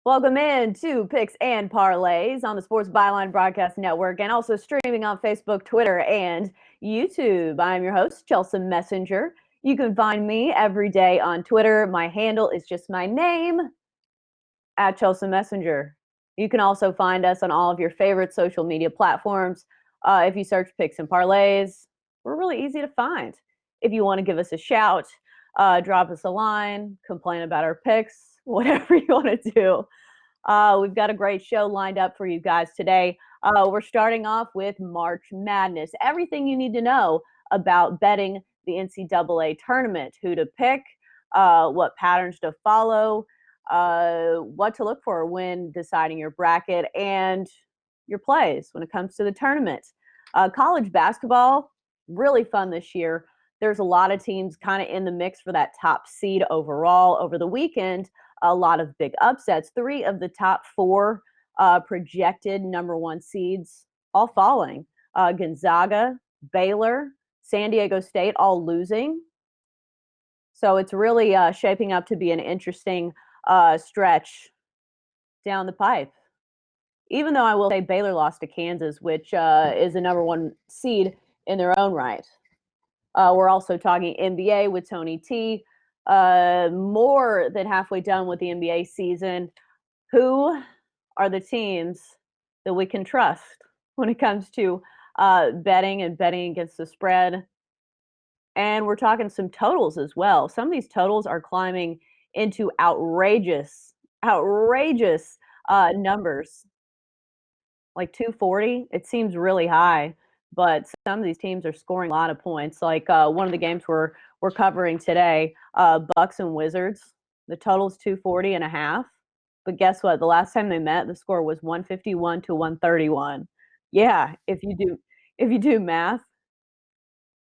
Welcome in to Picks and Parlays on the Sports Byline Broadcast Network and also streaming on Facebook, Twitter, and YouTube. I'm your host, Chelsa Messinger. You can find me every day on Twitter. My handle is just my name, at Chelsa Messinger. You can also find us on all of your favorite social media platforms. If you search Picks and Parlays, we're really easy to find. If you want to give us a shout, drop us a line, complain about our picks, whatever you want to do. We've got a great show lined up for you guys today. We're starting off with March Madness. Everything you need to know about betting the NCAA tournament, who to pick, what patterns to follow, what to look for when deciding your bracket, and your plays when it comes to the tournament. College basketball, really fun this year. There's a lot of teams kind of in the mix for that top seed overall. Over the weekend, a lot of big upsets. 3 of the top 4 projected number 1 seeds all falling. Gonzaga, Baylor, San Diego State all losing. So it's really shaping up to be an interesting stretch down the pipe. Even though I will say Baylor lost to Kansas, which is a number 1 seed in their own right. We're also talking NBA with Tony T. More than halfway done with the NBA season. Who are the teams that we can trust when it comes to betting and betting against the spread? And we're talking some totals as well. Some of these totals are climbing into outrageous numbers. Like 240, it seems really high, but some of these teams are scoring a lot of points. Like one of the games we're covering today, Bucks and Wizards. The total's 240.5. But guess what? The last time they met, the score was 151 to 131. Yeah, if you do math,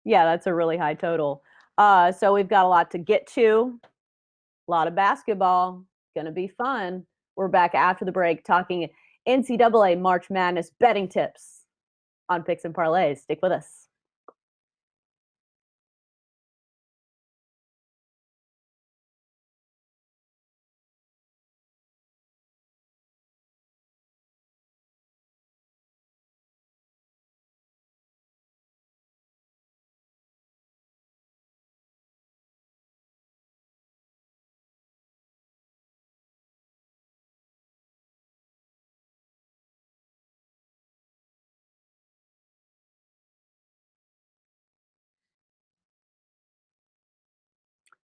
yeah, that's a really high total. So we've got a lot to get to. A lot of basketball. Gonna be fun. We're back after the break talking NCAA March Madness betting tips on Picks and Parlays. Stick with us.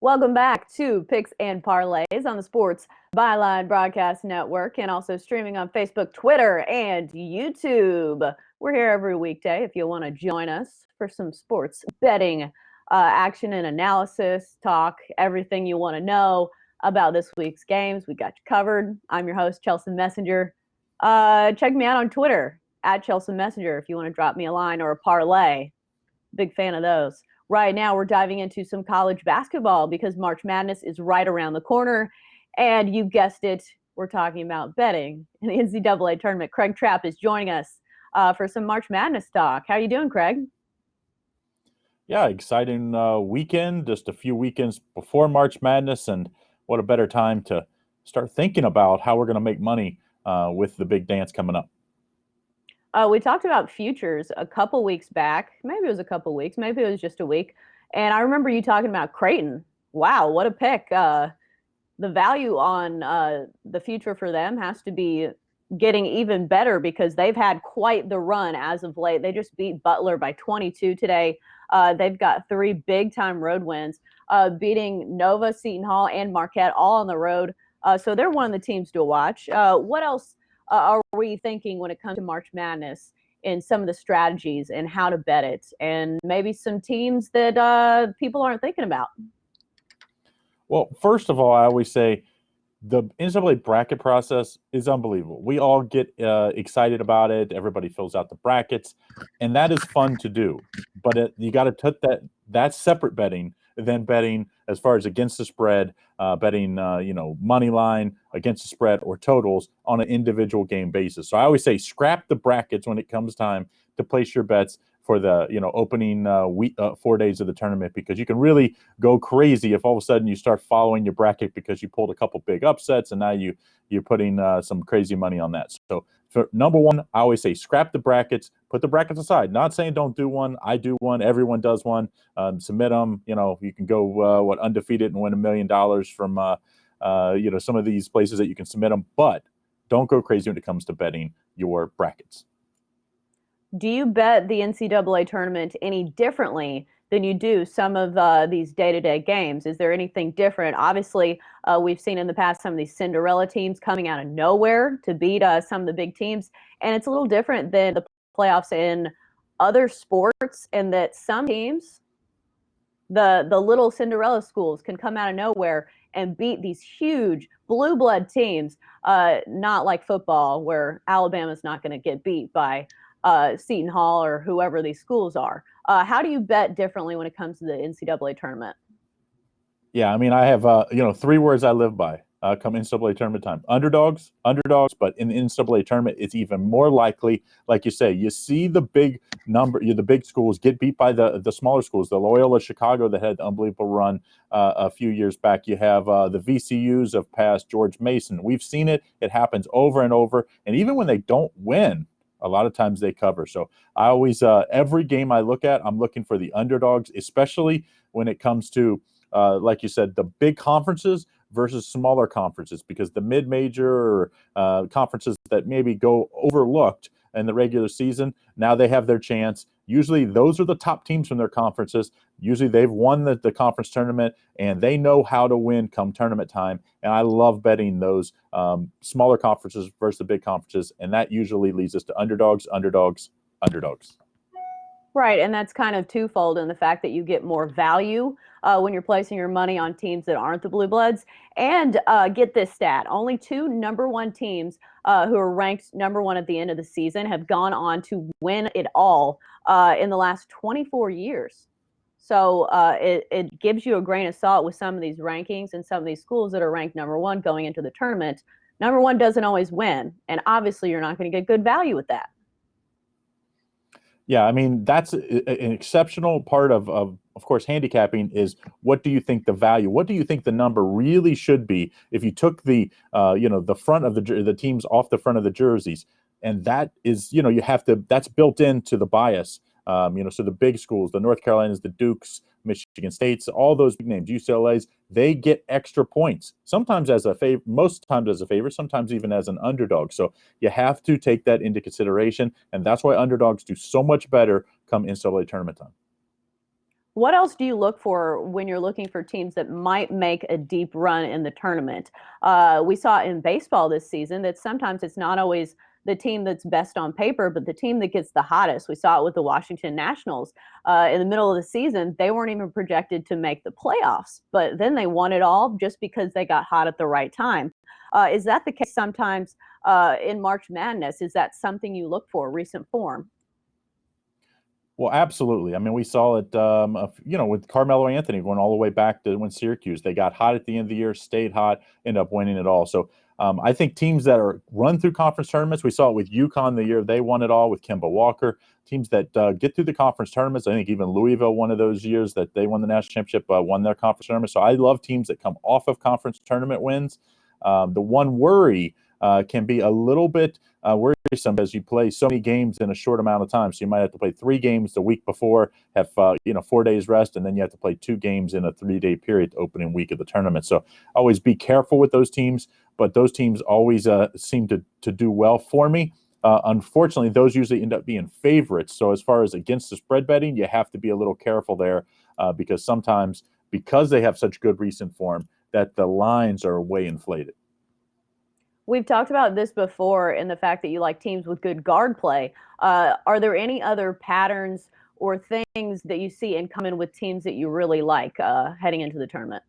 Welcome back to Picks and Parlays on the Sports Byline Broadcast Network and also streaming on Facebook, Twitter, and YouTube. We're here every weekday if you want to join us for some sports betting action and analysis, talk, everything you want to know about this week's games. We got you covered. I'm your host, Chelsa Messinger. Check me out on Twitter, at Chelsa Messinger, if you want to drop me a line or a parlay. Big fan of those. Right now, we're diving into some college basketball because March Madness is right around the corner. And you guessed it, we're talking about betting in the NCAA tournament. Craig Trapp is joining us for some March Madness talk. How are you doing, Craig? Yeah, exciting weekend, just a few weekends before March Madness. And what a better time to start thinking about how we're going to make money with the big dance coming up. We talked about futures a couple weeks back. Maybe it was a couple weeks. Maybe it was just a week. And I remember you talking about Creighton. Wow, what a pick. The value on the future for them has to be getting even better because they've had quite the run as of late. They just beat Butler by 22 today. They've got 3 big-time road wins, beating Nova, Seton Hall, and Marquette all on the road. So they're one of the teams to watch. What else are we thinking when it comes to March Madness in some of the strategies and how to bet it, and maybe some teams that people aren't thinking about? Well, first of all, I always say the NCAA bracket process is unbelievable. We all get excited about it. Everybody fills out the brackets, and that is fun to do. But you got to put that's separate betting than betting as far as against the spread, betting money line against the spread or totals on an individual game basis. So I always say scrap the brackets when it comes time to place your bets for the opening 4 days of the tournament, because you can really go crazy if all of a sudden you start following your bracket because you pulled a couple big upsets and now you you're putting some crazy money on that. So for number one, I always say scrap the brackets, put the brackets aside. Not saying don't do one. I do one. Everyone does one. Submit them. You can go undefeated and win $1 million from some of these places that you can submit them. But don't go crazy when it comes to betting your brackets. Do you bet the NCAA tournament any differently than you do some of these day-to-day games? Is there anything different? Obviously, we've seen in the past some of these Cinderella teams coming out of nowhere to beat some of the big teams, and it's a little different than the playoffs in other sports, in that some teams, the little Cinderella schools, can come out of nowhere and beat these huge blue blood teams, not like football where Alabama's not going to get beat by Seton Hall or whoever these schools are. How do you bet differently when it comes to the NCAA tournament? Yeah, I mean, I have 3 words I live by come NCAA tournament time. Underdogs, but in the NCAA tournament, it's even more likely, like you say, you see the big the big schools get beat by the smaller schools. The Loyola Chicago that had an unbelievable run a few years back. You have the VCUs of past George Mason. We've seen it. It happens over and over. And even when they don't win, a lot of times they cover. So I always, every game I look at, I'm looking for the underdogs, especially when it comes to, like you said, the big conferences versus smaller conferences, because the mid-major conferences that maybe go overlooked in the regular season, now they have their chance. Usually those are the top teams from their conferences. Usually they've won the conference tournament, and they know how to win come tournament time. And I love betting those smaller conferences versus the big conferences, and that usually leads us to underdogs. Right, and that's kind of twofold in the fact that you get more value when you're placing your money on teams that aren't the Blue Bloods. And get this stat, only 2 number 1 teams who are ranked number 1 at the end of the season have gone on to win it all in the last 24 years. So it gives you a grain of salt with some of these rankings and some of these schools that are ranked number 1 going into the tournament. Number 1 doesn't always win, and obviously you're not going to get good value with that. Yeah, I mean, that's an exceptional part of course, handicapping is, what do you think the value, what do you think the number really should be if you took the front of the teams off the front of the jerseys? And that is, you have to, that's built into the bias. So the big schools, the North Carolinas, the Dukes, Michigan States, all those big names, UCLA's, they get extra points, sometimes as a favor, most times as a favor, sometimes even as an underdog. So you have to take that into consideration, and that's why underdogs do so much better come NCAA tournament time. What else do you look for when you're looking for teams that might make a deep run in the tournament? We saw in baseball this season that sometimes it's not always the team that's best on paper, but the team that gets the hottest. We saw it with the Washington Nationals. In the middle of the season, they weren't even projected to make the playoffs, but then they won it all just because they got hot at the right time. Is that the case sometimes in March Madness? Is that something you look for, recent form? Well, absolutely. I mean, we saw it, with Carmelo Anthony going all the way back to when Syracuse, they got hot at the end of the year, stayed hot, ended up winning it all. So I think teams that are run through conference tournaments, we saw it with UConn the year they won it all with Kemba Walker. Teams that get through the conference tournaments, I think even Louisville, one of those years that they won the national championship, won their conference tournament. So I love teams that come off of conference tournament wins. The one worry can be a little bit worrisome as you play so many games in a short amount of time. So you might have to play 3 games the week before, have 4 days rest, and then you have to play 2 games in a 3-day period, the opening week of the tournament. So always be careful with those teams, but those teams always seem to do well for me. Unfortunately, those usually end up being favorites. So as far as against the spread betting, you have to be a little careful there because sometimes, because they have such good recent form, that the lines are way inflated. We've talked about this before in the fact that you like teams with good guard play. Are there any other patterns or things that you see in common with teams that you really like heading into the tournament?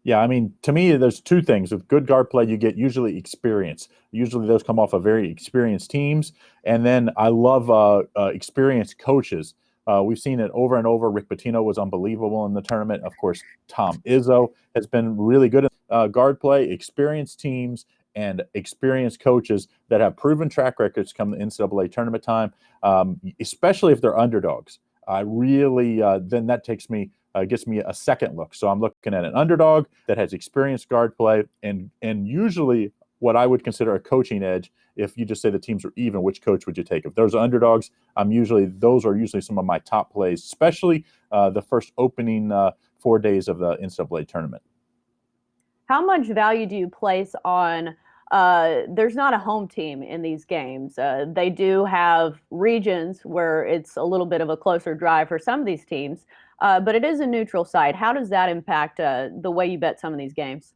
Yeah, I mean, to me, there's 2 things. With good guard play, you get usually experience. Usually those come off of very experienced teams. And then I love experienced coaches. We've seen it over and over. Rick Pitino was unbelievable in the tournament. Of course, Tom Izzo has been really good at guard play. Experienced teams and experienced coaches that have proven track records come to NCAA tournament time, especially if they're underdogs. I really then that gets me a second look. So I'm looking at an underdog that has experienced guard play and usually what I would consider a coaching edge. If you just say the teams are even, which coach would you take? If there's underdogs, those are usually some of my top plays, especially the first opening 4 days of the NCAA tournament. How much value do you place on there's not a home team in these games. They do have regions where it's a little bit of a closer drive for some of these teams, but it is a neutral site. How does that impact the way you bet some of these games?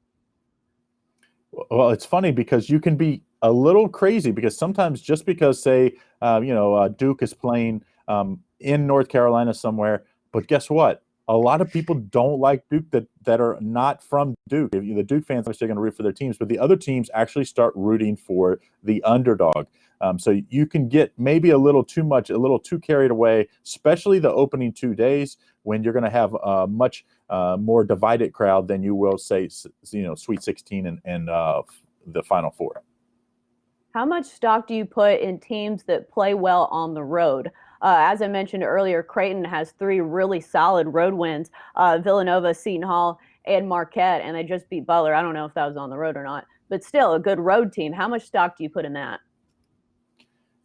Well, it's funny because you can be a little crazy because sometimes just because, say, Duke is playing in North Carolina somewhere, but guess what? A lot of people don't like Duke that are not from Duke. The Duke fans are still going to root for their teams, but the other teams actually start rooting for the underdog. So you can get maybe a little too carried away, especially the opening 2 days when you're going to have a much more divided crowd than you will, say, Sweet 16 and the Final Four. How much stock do you put in teams that play well on the road? As I mentioned earlier, Creighton has 3 really solid road wins, Villanova, Seton Hall, and Marquette, and they just beat Butler. I don't know if that was on the road or not, but still a good road team. How much stock do you put in that?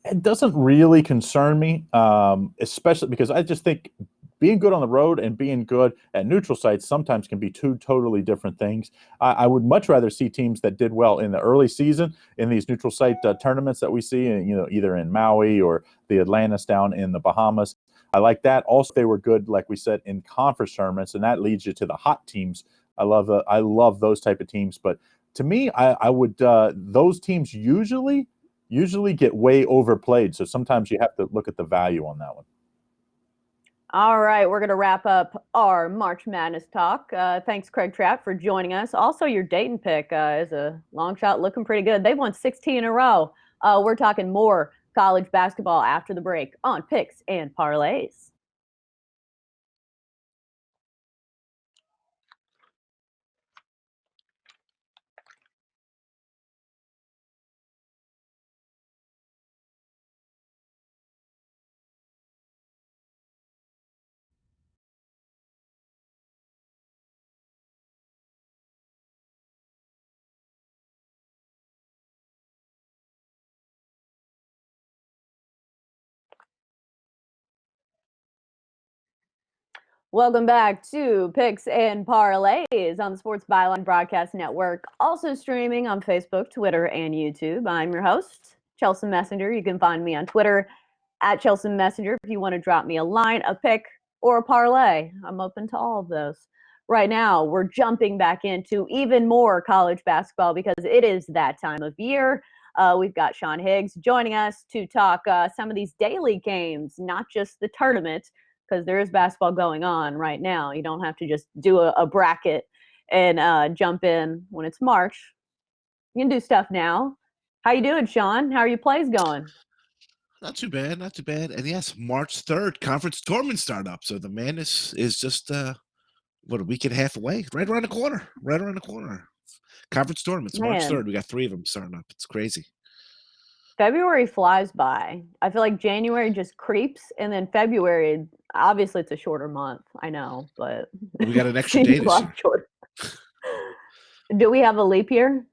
It doesn't really concern me, especially because I just think being good on the road and being good at neutral sites sometimes can be 2 totally different things. I would much rather see teams that did well in the early season in these neutral site tournaments that we see, either in Maui or the Atlantis down in the Bahamas. I like that. Also, they were good, like we said, in conference tournaments, and that leads you to the hot teams. I love those type of teams. But to me, I would those teams usually get way overplayed. So sometimes you have to look at the value on that one. All right, we're going to wrap up our March Madness talk. Thanks, Craig Trapp, for joining us. Also, your Dayton pick is a long shot, looking pretty good. They've won 16 in a row. We're talking more college basketball after the break on Picks and Parlays. Welcome back to Picks and Parlays on the Sports Byline Broadcast Network, also streaming on Facebook, Twitter, and YouTube. I'm your host, Chelsa Messinger. You can find me on Twitter at Chelsa Messinger if you want to drop me a line, a pick, or a parlay. I'm open to all of those. Right now, we're jumping back into even more college basketball because it is that time of year. We've got Sean Higgs joining us to talk some of these daily games, not just the tournament, because there is basketball going on right now. You don't have to just do a bracket and jump in when it's March. You can do stuff now. How you doing, Sean? How are your plays going? Not too bad, not too bad. And yes, March 3rd, conference tournament start up. So the madness is just a week and a half away, right around the corner. Conference tournaments, March 3rd. We got 3 of them starting up. It's crazy. February flies by. I feel like January just creeps, and then February, obviously it's a shorter month. I know, but we got an extra day this year. Do we have a leap year?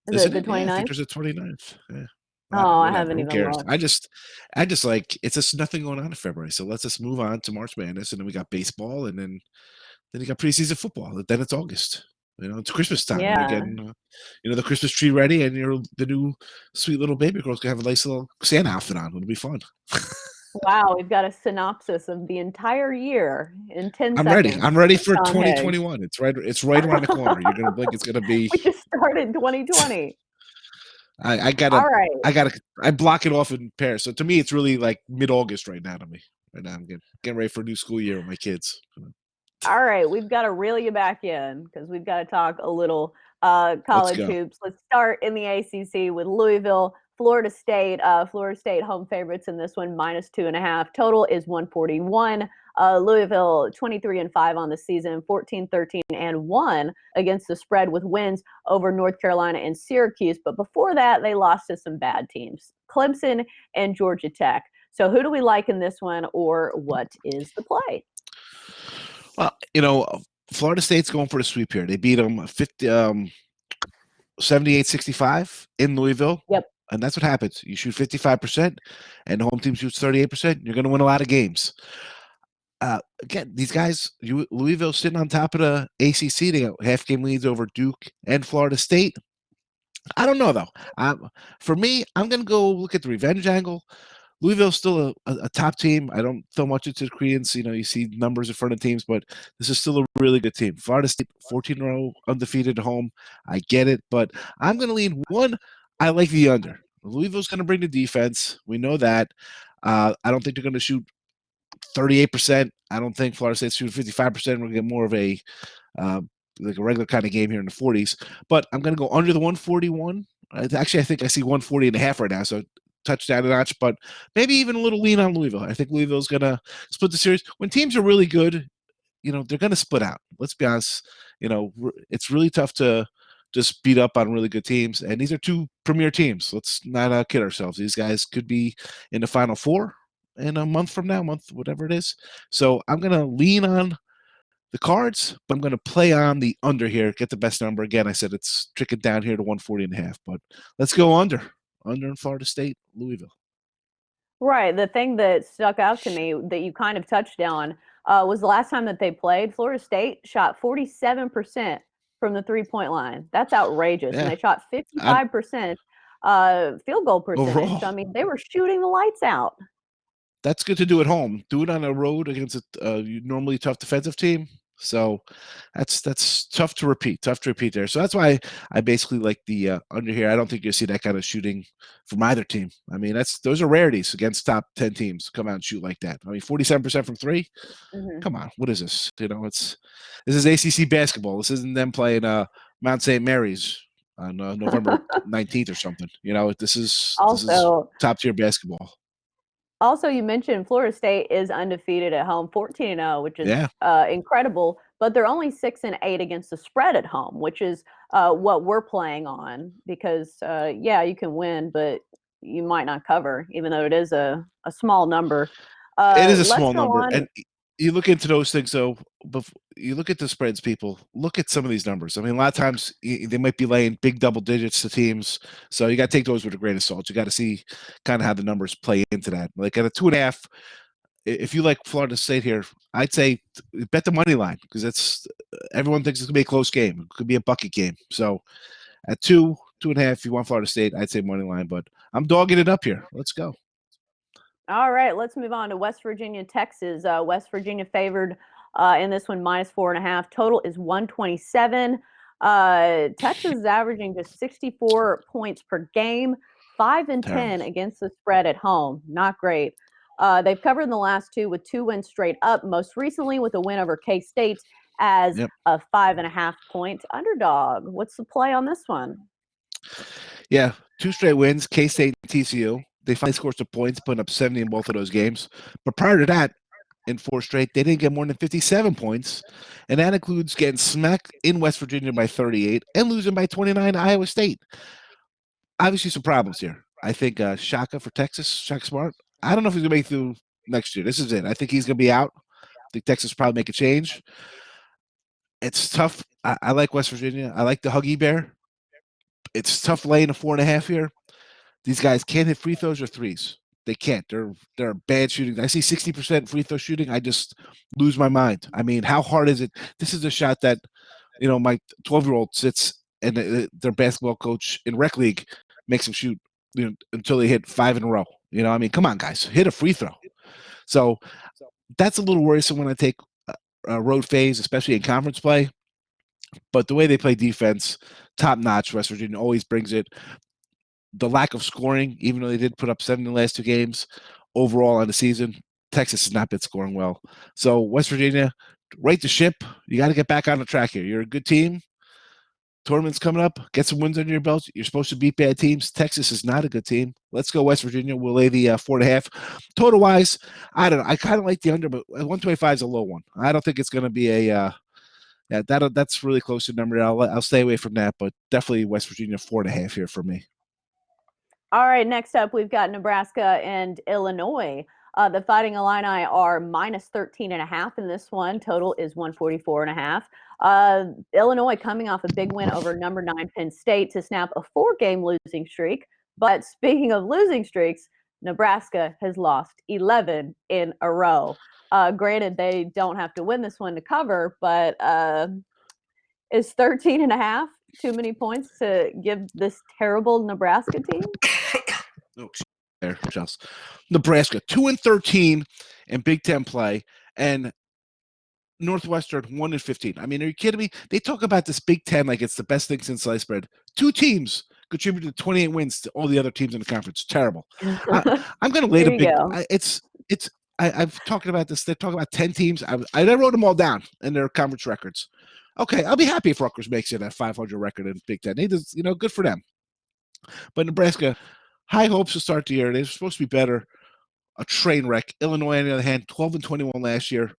Is it the 29th? Yeah, I think there's a 29th. Yeah. I haven't even looked. I just like, it's just nothing going on in February. So let's just move on to March Madness, and then we got baseball, and then you got preseason football. Then it's August. It's Christmas time. Yeah. Again, the Christmas tree ready, and the new sweet little baby girl's gonna have a nice little Santa outfit on. It'll be fun. Wow, we've got a synopsis of the entire year in 10 seconds. I'm ready for 2021. It's right around the corner. You're gonna blink. It's gonna be. We just started 2020. I block it off in pairs. So to me, it's really like mid-August right now. Right now, I'm getting ready for a new school year with my kids. All right, we've got to reel you back in because we've got to talk a little college hoops. Let's start in the ACC with Louisville, Florida State. Florida State home favorites in this one, -2.5. Total is 141. Louisville 23-5 on the season, 14-13-1 against the spread with wins over North Carolina and Syracuse. But before that, they lost to some bad teams, Clemson and Georgia Tech. So who do we like in this one, or what is the play? Well, Florida State's going for the sweep here. They beat them 50. 78-65 in Louisville. Yep. And that's what happens. You shoot 55%, and the home team shoots 38%. You're going to win a lot of games. Again, these guys, Louisville sitting on top of the ACC. They got half-game leads over Duke and Florida State. I don't know, though. For me, I'm going to go look at the revenge angle. Louisville's still a top team. I don't throw much into credence. You see numbers in front of teams, but this is still a really good team. Florida State, 14-0 undefeated at home. I get it, but I'm going to lean one. I like the under. Louisville's going to bring the defense. We know that. I don't think they're going to shoot 38%. I don't think Florida State's shooting 55%. We're going to get more of a like a regular kind of game here in the 40s. But I'm going to go under the 141. Actually, I think I see 140.5 right now, so touchdown a notch, but maybe even a little lean on Louisville. I think Louisville's going to split the series. When teams are really good, they're going to split out. Let's be honest. It's really tough to just beat up on really good teams, and these are two premier teams. Let's not kid ourselves. These guys could be in the Final Four in a month from now, whatever it is. So I'm going to lean on the Cards, but I'm going to play on the under here, get the best number. Again, I said it's tricking down here to 140.5, but let's go under in Florida State, Louisville. Right. The thing that stuck out to me that you kind of touched on was the last time that they played, Florida State shot 47% from the three-point line. That's outrageous. Yeah. And they shot 55% field goal percentage. Overall. I mean, they were shooting the lights out. That's good to do at home. Do it on the road against a normally tough defensive team. So that's tough to repeat. Tough to repeat there. So that's why I basically like the under here. I don't think you'll see that kind of shooting from either team. I mean, those are rarities against top 10 teams to come out and shoot like that. I mean, 47% from three. Mm-hmm. Come on, what is this? This is ACC basketball. This isn't them playing Mount St. Mary's on November 19th or something. This is top tier basketball. Also, you mentioned Florida State is undefeated at home, 14-0, which is incredible. But they're only 6-8 against the spread at home, which is what we're playing on. Because you can win, but you might not cover, even though it is a small number. It is a small number, and you look into those things. So, you look at the spreads, people. Look at some of these numbers. I mean, a lot of times they might be laying big double digits to teams, so you got to take those with a grain of salt. You got to see kind of how the numbers play into that. Like at a 2.5, if you like Florida State here, I'd say bet the money line because everyone thinks it's gonna be a close game. It could be a bucket game. So at 2.5, if you want Florida State, I'd say money line. But I'm dogging it up here. Let's go. All right, let's move on to West Virginia, Texas. West Virginia favored in this one, -4.5. Total is 127. Texas is averaging just 64 points per game, 5-10 against the spread at home. Not great. They've covered in the last two with 2 wins straight up, most recently with a win over K-State as a 5.5-point underdog. What's the play on this one? Yeah, 2 straight wins, K-State and TCU. They finally scored some points, putting up 70 in both of those games. But prior to that, in 4 straight, they didn't get more than 57 points. And that includes getting smacked in West Virginia by 38 and losing by 29 to Iowa State. Obviously, some problems here. I think Shaka for Texas, Shaka Smart. I don't know if he's going to make it through next year. This is it. I think he's going to be out. I think Texas will probably make a change. It's tough. I like West Virginia. I like the Huggy Bear. It's tough laying a 4.5 here. These guys can't hit free throws or threes. They can't. They're bad shooting. I see 60% free throw shooting. I just lose my mind. I mean, how hard is it? This is a shot that, my 12-year-old sits and their basketball coach in rec league makes them shoot until they hit 5 in a row. I mean, come on, guys, hit a free throw. So that's a little worrisome when I take a road phase, especially in conference play. But the way they play defense, top notch. West Virginia always brings it. The lack of scoring, even though they did put up 7 in the last 2 games, overall on the season, Texas has not been scoring well. So West Virginia, right the ship. You got to get back on the track here. You're a good team. Tournament's coming up. Get some wins under your belt. You're supposed to beat bad teams. Texas is not a good team. Let's go West Virginia. We'll lay the 4.5. Total-wise, I don't know. I kind of like the under, but 125 is a low one. I don't think it's going to be that's really close to the number. I'll stay away from that, but definitely West Virginia 4.5 here for me. All right, next up, we've got Nebraska and Illinois. The Fighting Illini are minus 13.5 in this one. Total is 144.5. Illinois coming off a big win over number 9 Penn State to snap a 4-game losing streak. But speaking of losing streaks, Nebraska has lost 11 in a row. Granted, they don't have to win this one to cover, but is 13.5 too many points to give this terrible Nebraska team? There, Chelsea. Nebraska 2-13 in Big Ten play, and Northwestern 1-15. I mean, are you kidding me? They talk about this Big Ten like it's the best thing since sliced bread. 2 teams contributed 28 wins to all the other teams in the conference. Terrible. I'm going to lay the big. I've talked about this. They're talking about 10 teams. I wrote them all down in their conference records. Okay, I'll be happy if Rutgers makes it a 500 record in Big Ten. Good for them. But Nebraska, high hopes to start the year. They're supposed to be better. A train wreck. Illinois, on the other hand, 12-21 last year.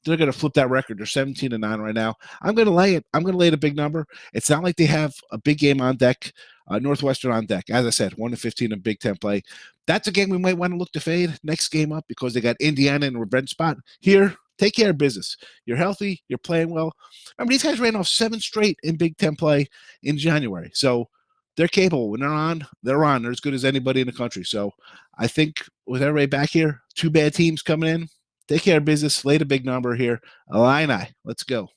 They're going to flip that record. They're 17-9 right now. I'm going to lay it. I'm going to lay the big number. It's not like they have a big game on deck. Northwestern on deck. As I said, 1-15 in Big Ten play. That's a game we might want to look to fade next game up because they got Indiana in a revenge spot. Here, take care of business. You're healthy. You're playing well. Remember, these guys ran off 7 straight in Big Ten play in January. So they're capable. When they're on. They're as good as anybody in the country. So I think with everybody back here, 2 bad teams coming in, take care of business. Lay the big number here. Illini, let's go.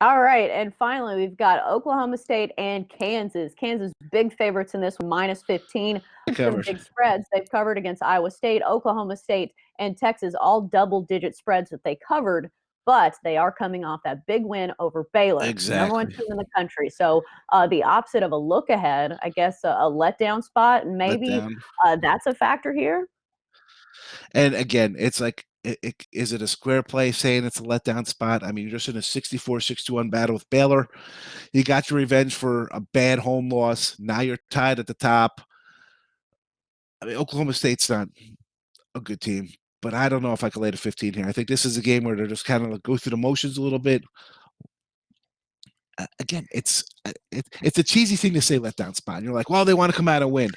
All right, and finally, we've got Oklahoma State and Kansas. Kansas big favorites in this one, minus 15. Some big spreads they've covered against Iowa State, Oklahoma State, and Texas, all double-digit spreads that they covered, but they are coming off that big win over Baylor, number 1 team in the country. So the opposite of a look ahead, I guess a letdown spot, and maybe that's a factor here. And again, it's like, is it a square play saying it's a letdown spot? I mean, you're just in a 64-61 battle with Baylor. You got your revenge for a bad home loss. Now you're tied at the top. I mean, Oklahoma State's not a good team, but I don't know if I can lay the 15 here. I think this is a game where they're just kind of go through the motions a little bit. Again, it's a cheesy thing to say letdown spot. And you're like, well, they want to come out and win.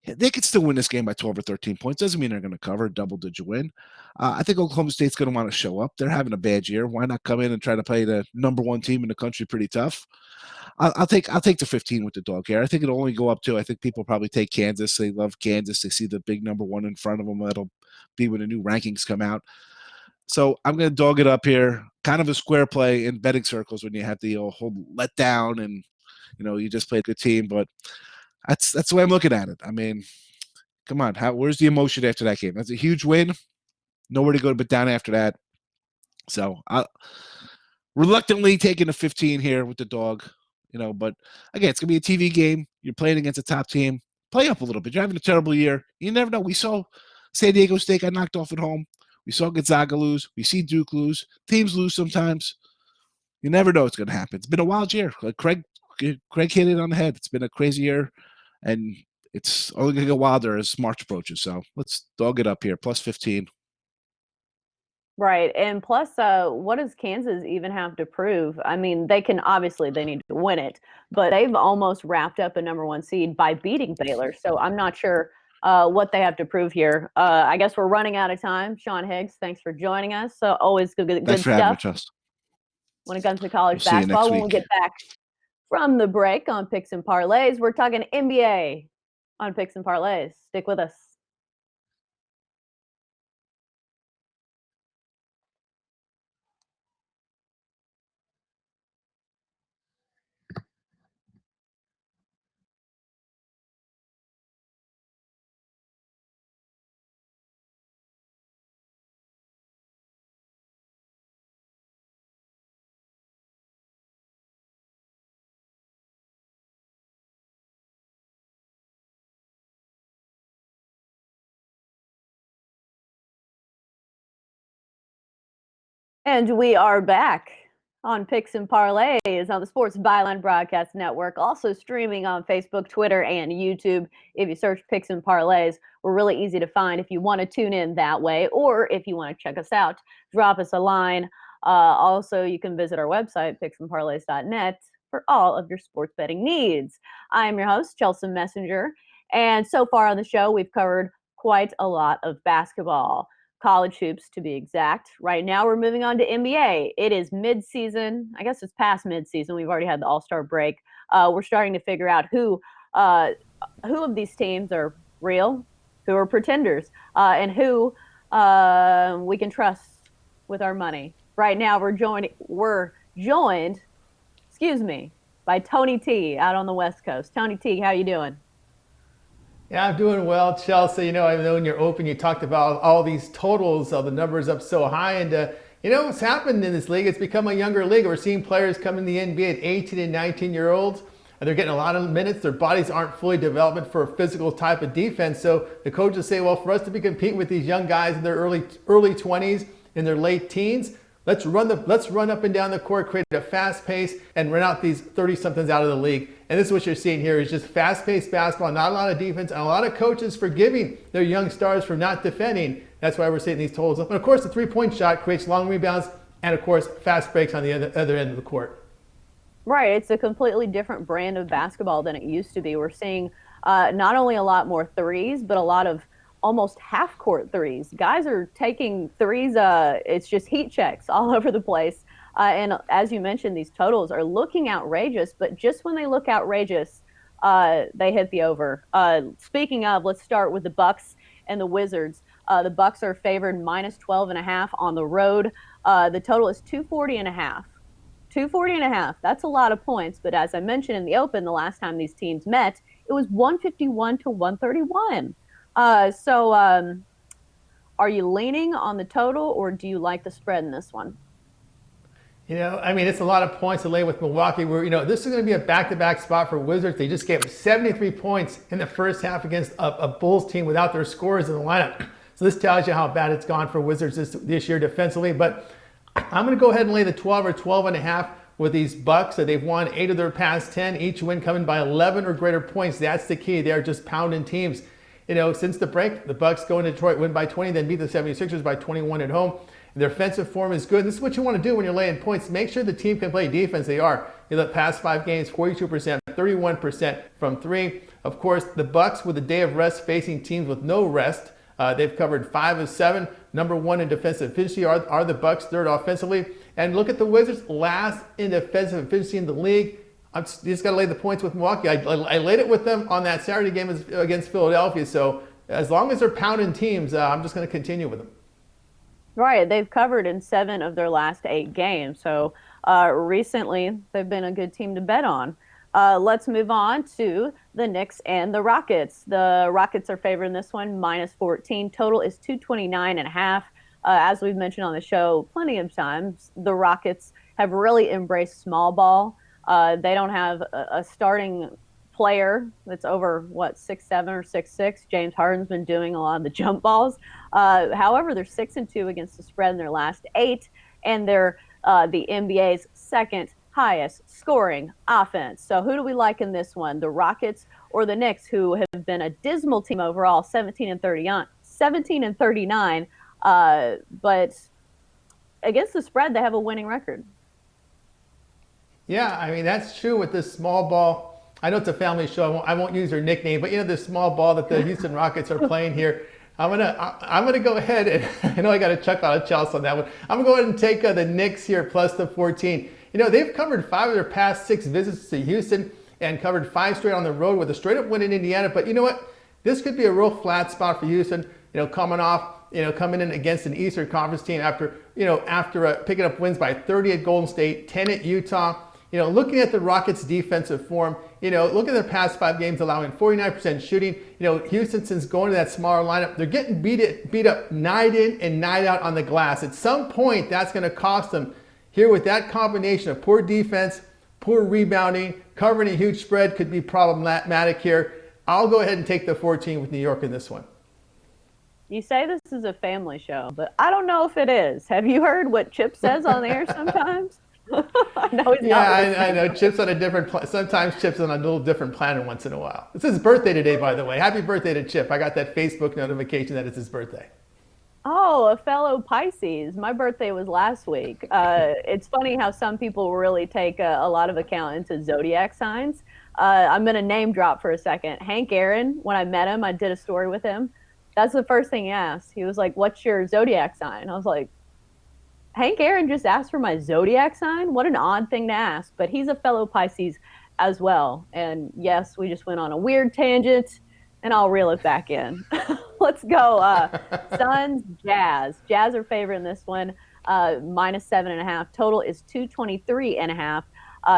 They could still win this game by 12 or 13 points. Doesn't mean they're going to cover a double-digit win. I think Oklahoma State's going to want to show up. They're having a bad year. Why not come in and try to play the number 1 team in the country pretty tough? I'll take the 15 with the dog here. I think it'll only go up to. I think people probably take Kansas. They love Kansas. They see the big number 1 in front of them. That'll be when the new rankings come out. So I'm going to dog it up here. Kind of a square play in betting circles when you have the whole letdown and you just played a good team, but. That's the way I'm looking at it. I mean, come on. Where's the emotion after that game? That's a huge win. Nowhere to go but down after that. So I'll reluctantly taking a 15 here with the dog. But again, it's gonna be a TV game. You're playing against a top team. Play up a little bit. You're having a terrible year. You never know. We saw San Diego State got knocked off at home. We saw Gonzaga lose. We see Duke lose. Teams lose sometimes. You never know what's gonna happen. It's been a wild year. Like Craig hit it on the head. It's been a crazy year. And it's only going to get wilder as March approaches. So let's dog it up here, plus 15. Right. And plus, what does Kansas even have to prove? I mean, they need to win it, but they've almost wrapped up a number 1 seed by beating Baylor. So I'm not sure what they have to prove here. I guess we're running out of time. Sean Higgs, thanks for joining us. Always good stuff when it comes to college basketball. When we get back from the break on Picks and Parlays, we're talking NBA on Picks and Parlays. Stick with us. And we are back on Picks and Parlays on the Sports Byline Broadcast Network, also streaming on Facebook, Twitter, and YouTube. If you search Picks and Parlays, we're really easy to find if you want to tune in that way, or if you want to check us out, drop us a line. Also, you can visit our website, picksandparlays.net, for all of your sports betting needs. I am your host, Chelsa Messinger, and so far on the show, we've covered quite a lot of basketball. College hoops, to be exact. Right now, we're moving on to NBA. It is mid-season. I guess it's past mid-season. We've already had the All-Star break. We're starting to figure out who of these teams are real, who are pretenders, and who we can trust with our money. Right now, we're joined, by Tony T out on the West Coast. Tony T, how you doing? Yeah, I'm doing well, Chelsa. I know in your open you talked about all these totals, the numbers up so high, and what's happened in this league, it's become a younger league. We're seeing players come in the NBA at 18 and 19-year-olds. They're getting a lot of minutes. Their bodies aren't fully developed for a physical type of defense. So the coaches say, well, for us to be competing with these young guys in their early 20s, in their late teens, let's run up and down the court, create a fast pace, and run out these 30-somethings out of the league. And this is what you're seeing here is just fast-paced basketball, not a lot of defense, and a lot of coaches forgiving their young stars for not defending. That's why we're seeing these totals up. And of course, the three-point shot creates long rebounds and, of course, fast breaks on the other end of the court. Right. It's a completely different brand of basketball than it used to be. We're seeing not only a lot more threes, but a lot of almost half-court threes. Guys are taking threes. It's just heat checks all over the place. And as you mentioned, these totals are looking outrageous, but just when they look outrageous, they hit the over. Speaking of, let's start with the Bucks and the Wizards. The Bucks are favored minus 12.5 on the road. The total is 240.5. 240.5. That's a lot of points, but as I mentioned in the open, the last time these teams met, it was 151 to 131. So are you leaning on the total, or do you like the spread in this one? It's a lot of points to lay with Milwaukee. This is going to be a back-to-back spot for Wizards. They just gave 73 points in the first half against a Bulls team without their scorers in the lineup. So this tells you how bad it's gone for Wizards this year defensively. But I'm going to go ahead and lay the 12 or 12.5 with these Bucks. They've won 8 of their past 10, each win coming by 11 or greater points. That's the key. They're just pounding teams. Since the break, the Bucks go into Detroit, win by 20, then beat the 76ers by 21 at home. Their offensive form is good. This is what you want to do when you're laying points. Make sure the team can play defense. They are. The past 5 games, 42%, 31% from 3. Of course, the Bucks with a day of rest facing teams with no rest. They've covered 5 of 7. Number 1 in defensive efficiency are the Bucks, third offensively. And look at the Wizards, last in defensive efficiency in the league. You just got to lay the points with Milwaukee. I laid it with them on that Saturday game against Philadelphia. So as long as they're pounding teams, I'm just going to continue with them. Right. They've covered in 7 of their last 8 games. So recently, they've been a good team to bet on. Let's move on to the Knicks and the Rockets. The Rockets are favored in this one, minus 14. Total is 229.5. As we've mentioned on the show plenty of times, the Rockets have really embraced small ball. They don't have a starting player that's over 6'7" or 6'6". James Harden's been doing a lot of the jump balls. However, they're 6-2 against the spread in their last 8, and they're the NBA's second highest scoring offense. So who do we like in this one, the Rockets or the Knicks, who have been a dismal team overall, 17-39, but against the spread they have a winning record. Yeah, that's true with this small ball. I know it's a family show. I won't use their nickname, but this small ball that the Houston Rockets are playing here. I'm gonna go ahead and I know I got to chuck out a Chelsea on that one. I'm gonna go ahead and take the Knicks here plus the 14. They've covered 5 of their past 6 visits to Houston and covered 5 straight on the road with a straight up win in Indiana. But you know what? This could be a real flat spot for Houston. Coming in against an Eastern Conference team after picking up wins by 30 at Golden State, 10 at Utah. Looking at the Rockets' defensive form, look at their past 5 games, allowing 49% shooting. Houston, since going to that smaller lineup, they're getting beat up night in and night out on the glass. At some point, that's going to cost them. Here with that combination of poor defense, poor rebounding, covering a huge spread could be problematic here. I'll go ahead and take the 14 with New York in this one. You say this is a family show, but I don't know if it is. Have you heard what Chip says on the air sometimes? I know he's not. I know. Chip's on a different sometimes Chip's on a little different planet once in a while. It's his birthday today, by the way. Happy birthday to Chip. I got that Facebook notification that it's his birthday. Oh, a fellow Pisces. My birthday was last week. It's funny how some people really take a lot of account into zodiac signs. I'm going to name drop for a second. Hank Aaron, when I met him, I did a story with him. That's the first thing he asked. He was like, "What's your zodiac sign?" I was like, Hank Aaron just asked for my zodiac sign? What an odd thing to ask. But he's a fellow Pisces as well. And yes, we just went on a weird tangent, and I'll reel it back in. Let's go. Suns, Jazz. Jazz are favorite in this one, -7.5. Total is 223.5.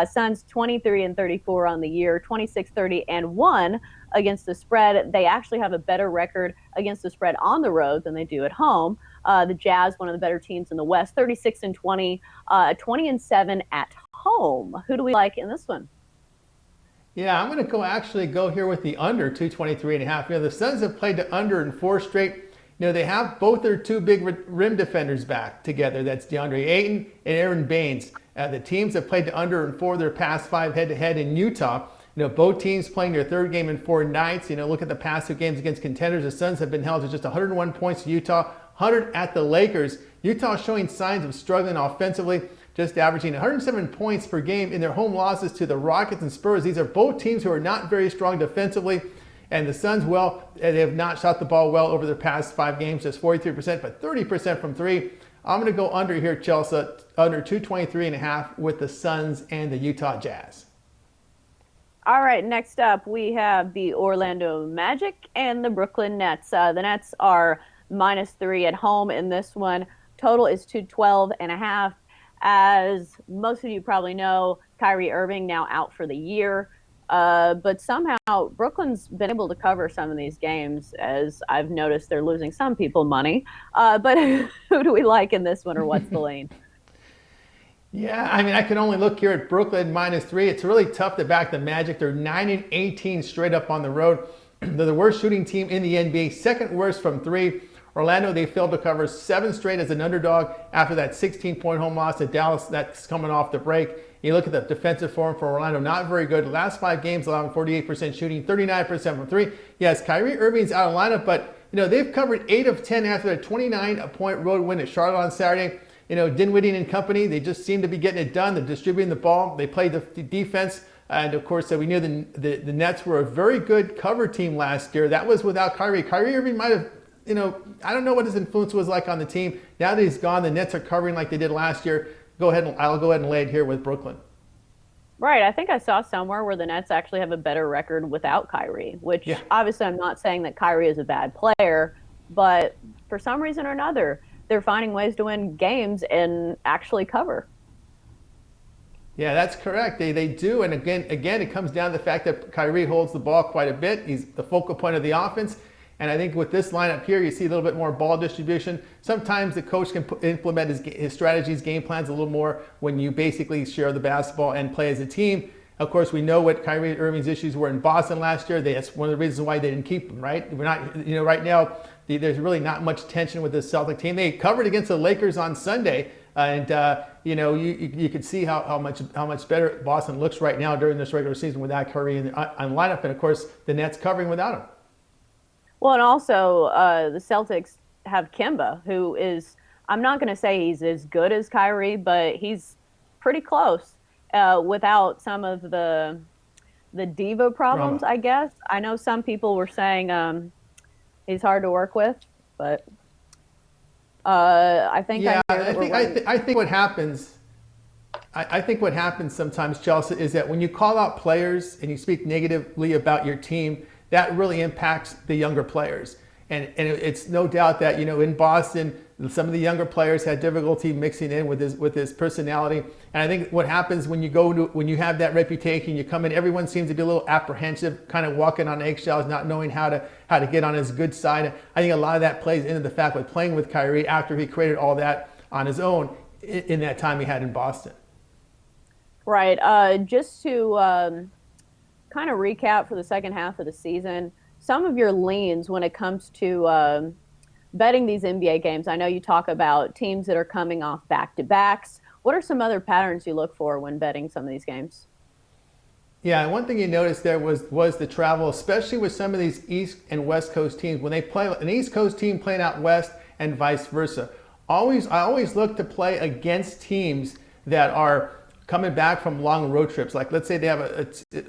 Suns 23-34 on the year, 26-30-1 against the spread. They actually have a better record against the spread on the road than they do at home. The Jazz, one of the better teams in the West, 36-20, 20-7 at home. Who do we like in this one? Yeah, I'm going to go here with the under 223.5. The Suns have played the under in 4 straight. They have both their 2 big rim defenders back together. That's DeAndre Ayton and Aaron Baines. The teams have played the under in 4 of their past 5 head-to-head in Utah. Both teams playing their 3rd game in 4 nights. Look at the past 2 games against contenders. The Suns have been held to just 101 points to Utah, 100 at the Lakers. Utah showing signs of struggling offensively, just averaging 107 points per game in their home losses to the Rockets and Spurs. These are both teams who are not very strong defensively. And the Suns, well, they have not shot the ball well over their past 5 games, just 43%, but 30% from 3. I'm going to go under here, Chelsa, under 223.5 with the Suns and the Utah Jazz. All right, next up, we have the Orlando Magic and the Brooklyn Nets. The Nets are -3 at home in this one. Total is 212.5. As most of you probably know, Kyrie Irving now out for the year. But somehow Brooklyn's been able to cover some of these games, as I've noticed they're losing some people money. But who do we like in this one, or what's the lane? Yeah, I can only look here at Brooklyn -3. It's really tough to back the Magic. They're 9-18 straight up on the road. They're the worst shooting team in the NBA, 2nd worst from 3. Orlando, they failed to cover 7 straight as an underdog after that 16-point home loss to Dallas. That's coming off the break. You look at the defensive form for Orlando, not very good. The last 5 games allowing 48% shooting, 39% from 3. Yes, Kyrie Irving's out of lineup, but they've covered 8 of 10 after a 29-point road win at Charlotte on Saturday. Dinwiddie and company, they just seem to be getting it done. They're distributing the ball. They played the defense. And of course, we knew the Nets were a very good cover team last year. That was without Kyrie. Kyrie Irving might have, I don't know what his influence was like on the team. Now that he's gone, the Nets are covering like they did last year. I'll go ahead and lay it here with Brooklyn. Right. I think I saw somewhere where the Nets actually have a better record without Kyrie, which obviously I'm not saying that Kyrie is a bad player, but for some reason or another, they're finding ways to win games and actually cover. Yeah, that's correct. They do. And again, it comes down to the fact that Kyrie holds the ball quite a bit. He's the focal point of the offense. And I think with this lineup here, you see a little bit more ball distribution. Sometimes the coach can implement his strategies, game plans a little more when you basically share the basketball and play as a team. Of course, we know what Kyrie Irving's issues were in Boston last year. That's one of the reasons why they didn't keep him, right? We're not, right now, there's really not much tension with the Celtic team. They covered against the Lakers on Sunday. And, you could see how much better Boston looks right now during this regular season without Curry on lineup. And, of course, the Nets covering without him. Well, and also the Celtics have Kemba, who is, I'm not going to say he's as good as Kyrie, but he's pretty close without some of the diva problems, I guess. I know some people were saying he's hard to work with, but I think I think what happens. I think what happens sometimes, Chelsa, is that when you call out players and you speak negatively about your team, that really impacts the younger players. And it's no doubt that, in Boston, some of the younger players had difficulty mixing in with his personality. And I think what happens when you have that reputation, you come in, everyone seems to be a little apprehensive, kind of walking on eggshells, not knowing how to get on his good side. I think a lot of that plays into the fact with playing with Kyrie after he created all that on his own in that time he had in Boston. Right. Just to kind of recap for the second half of the season, some of your leans when it comes to betting these NBA games. I know you talk about teams that are coming off back-to-backs. What are some other patterns you look for when betting some of these games? Yeah, one thing you noticed there was the travel, especially with some of these East and West Coast teams. When they play an East Coast team playing out West and vice versa. I always look to play against teams that are coming back from long road trips. Like let's say they have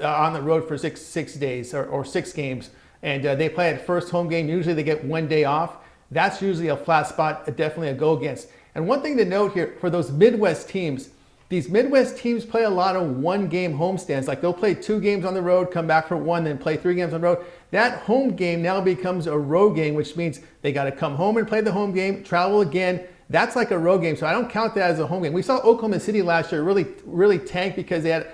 on the road for six days or 6 games. and they play at first home game. Usually they get 1 day off. That's usually a flat spot, definitely a go against. And one thing to note here for those Midwest teams, these Midwest teams play a lot of 1-game homestands. Like they'll play 2 games on the road, come back for 1, then play 3 games on the road. That home game now becomes a road game, which means they got to come home and play the home game, travel again. That's like a road game, so I don't count that as a home game. We saw Oklahoma City last year really tank because they had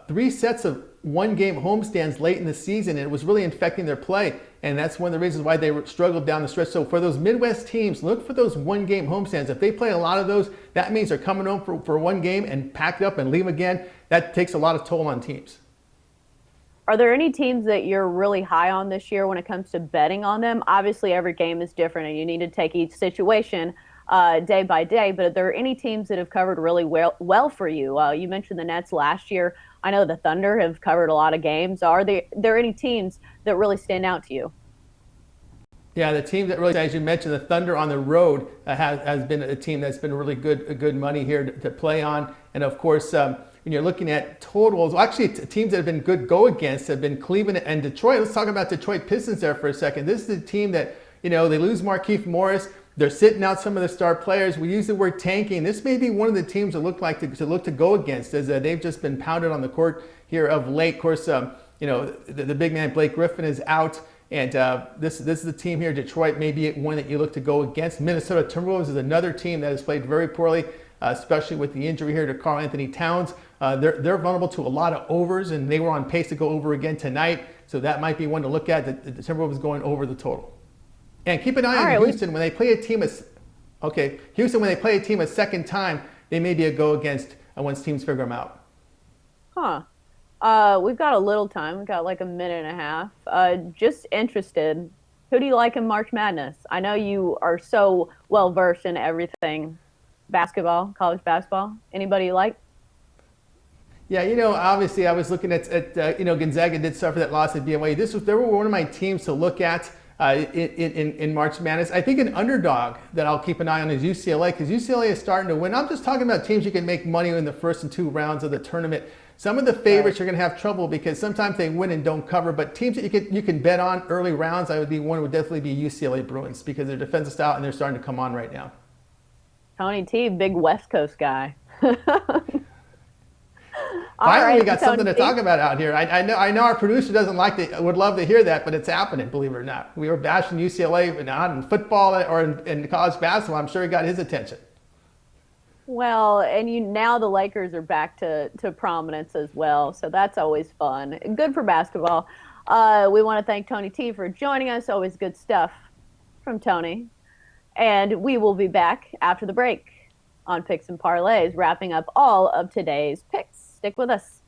3 sets of 1-game homestands late in the season, and it was really infecting their play. And that's one of the reasons why they struggled down the stretch. So for those Midwest teams, look for those 1-game homestands. If they play a lot of those, that means they're coming home for 1 game and pack it up and leave again. That takes a lot of toll on teams. Are there any teams that you're really high on this year when it comes to betting on them? Obviously, every game is different, and you need to take each situation day by day. But are there any teams that have covered really well for you? You mentioned the Nets last year. I know the Thunder have covered a lot of games. Are there any teams that really stand out to you? Yeah, the team that really, as you mentioned, the Thunder on the road has been a team that's been really good money here to play on. And of course, when you're looking at totals, well, actually teams that have been good go against have been Cleveland and Detroit. Let's talk about Detroit Pistons there for a second. This is a team that, they lose Markieff Morris. They're sitting out some of the star players. We use the word tanking. This may be one of the teams that look to go against, as they've just been pounded on the court here of late. Of course, the big man Blake Griffin is out, and this is the team here. Detroit may be one that you look to go against. Minnesota Timberwolves is another team that has played very poorly, especially with the injury here to Karl Anthony Towns. They're vulnerable to a lot of overs, and they were on pace to go over again tonight. So that might be one to look at. The Timberwolves going over the total. And keep an eye on Houston when they play a team. Houston when they play a team a second time, they may be a go against once teams figure them out. We've got a little time. We've got like a minute and a half. Just interested, who do you like in March Madness? I know you are so well versed in everything, basketball, college basketball. Anybody you like? Yeah, obviously I was looking at Gonzaga did suffer that loss at BYU. They were one of my teams to look at. In March Madness. I think an underdog that I'll keep an eye on is UCLA, because UCLA is starting to win. I'm just talking about teams you can make money in the first and 2 rounds of the tournament. Some of the favorites are going to have trouble because sometimes they win and don't cover, but teams that you can bet on early rounds, one would definitely be UCLA Bruins, because they're defensive style and they're starting to come on right now. Tony T, big West Coast guy. Finally, we got something to talk about out here. I know our producer would love to hear that, but it's happening, believe it or not. We were bashing UCLA not in football or in college basketball. I'm sure it got his attention. Well, and now the Lakers are back to prominence as well, so that's always fun. Good for basketball. We want to thank Tony T for joining us. Always good stuff from Tony. And we will be back after the break on Picks and Parlays, wrapping up all of today's picks. Stick with us.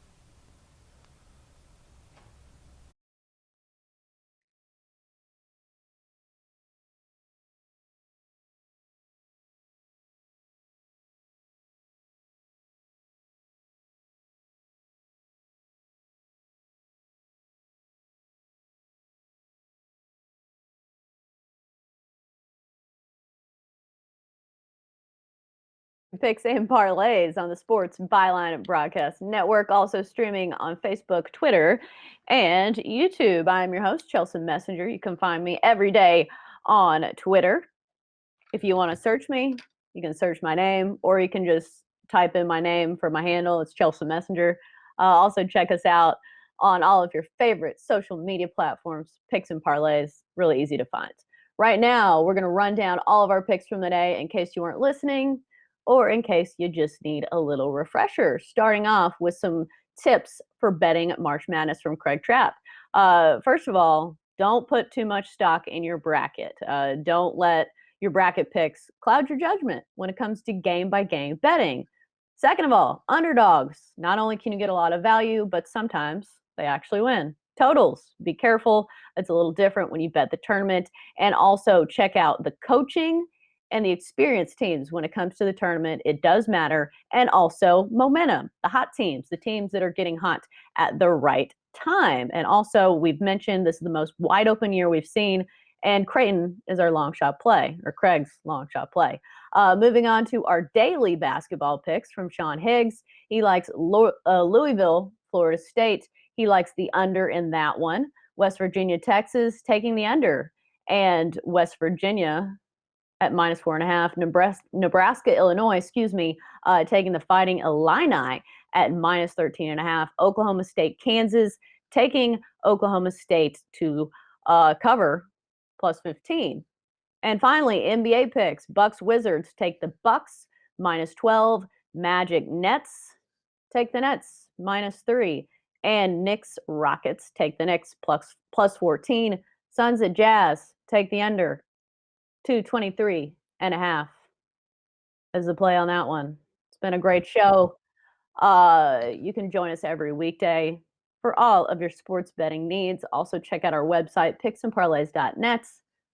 Picks and Parlays on the Sports Byline Broadcast Network, also streaming on Facebook, Twitter, and YouTube. I'm your host, Chelsa Messinger. You can find me every day on Twitter. If you want to search me, you can search my name, or you can just type in my name for my handle. It's Chelsa Messinger. Also, check us out on all of your favorite social media platforms. Picks and Parlays, really easy to find. Right now, we're going to run down all of our picks from the day in case you weren't listening, or in case you just need a little refresher. Starting off with some tips for betting March Madness from Craig Trapp. First of all, don't put too much stock in your bracket. Don't let your bracket picks cloud your judgment when it comes to game-by-game betting. Second of all, underdogs. Not only can you get a lot of value, but sometimes they actually win. Totals, be careful. It's a little different when you bet the tournament. And also check out the coaching and the experienced teams when it comes to the tournament. It does matter. And also momentum, the hot teams, the teams that are getting hot at the right time. And also, we've mentioned this is the most wide open year we've seen, and Creighton is our long shot play, or Craig's long shot play. Moving on to our daily basketball picks from Sean Higgs. He likes Louisville, Florida State. He likes the under in that one. West Virginia, Texas taking the under, and West Virginia at -4.5. Nebraska, Illinois, taking the Fighting Illini at -13.5. Oklahoma State, Kansas taking Oklahoma State to cover +15. And finally, NBA picks. Bucks Wizards take the Bucks -12. Magic Nets take the Nets -3. And Knicks Rockets take the Knicks +14. Suns at Jazz take the under 223.5 is the play on that one. It's been a great show. You can join us every weekday for all of your sports betting needs. Also check out our website, picksandparlays.net,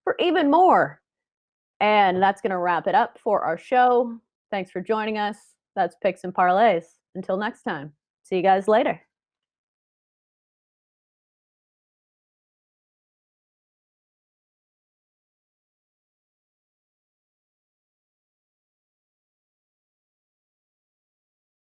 for even more. And that's going to wrap it up for our show. Thanks for joining us. That's Picks and Parlays. Until next time. See you guys later.